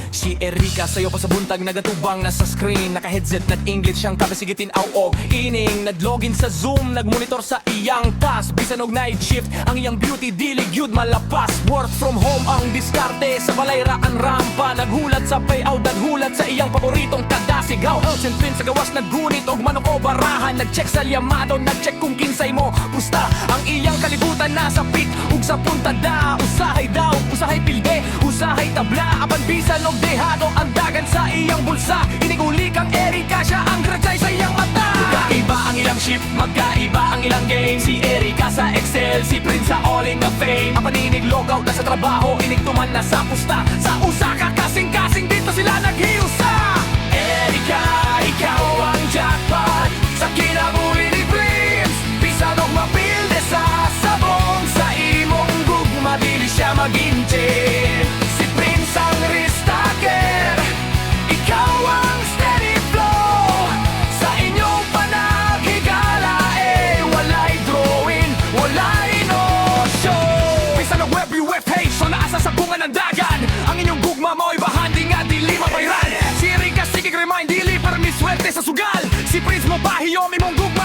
Si Erika sa'yo pa sa buntag nagatubang nasa screen. Naka-headset nag English siyang kabasigitin aw og ining nag-login sa Zoom, nag-monitor sa iyang task. Bisan og night shift, ang iyang beauty dili gyud malapas. Work from home ang diskarte sa balay ra ang rampa. Naghulat sa payout, naghulat sa iyang paboritong kadasigaw. Else and Pin sa gawas naggunit og manok o barahan. Nag-check sa liyamado, nag-check kung kinsay mo pusta. Ang iyang kalibutan nasa pit ug sa puntada. Usahay daw, usahay pilde, usahay tabla. Apan bisan og dehado ang dagan sa iyang bulsa. Iniguli kang Erika, siya ang gradsay sa iyang mata. Magkaiba ang ilang shift, magkaiba ang ilang game. Si Erika sa Excel, si Prince sa all in the fame. Ang paninig logout na sa trabaho, inigtuman na sa pusta. Sa usa ka kasing-kasing dito sila naghiusa. Erika, ikaw ang jackpot sa kinabuhi ni Prince. Bisan og mapilde sa sabong sa imong gugma, dili siya magintin. Si Prince ang ristaker, ikaw ang steady flow. Sa inyong panaghigala, walay drawing, walay no show. Bisan og web UFH, so naasa sa bunga ng dagan. Ang inyong gugma mo'y bahandi nga dili mapayran. Si Erika sige remind, dili para miswerte sa sugal. Si Prince mo pahiyom imong gugma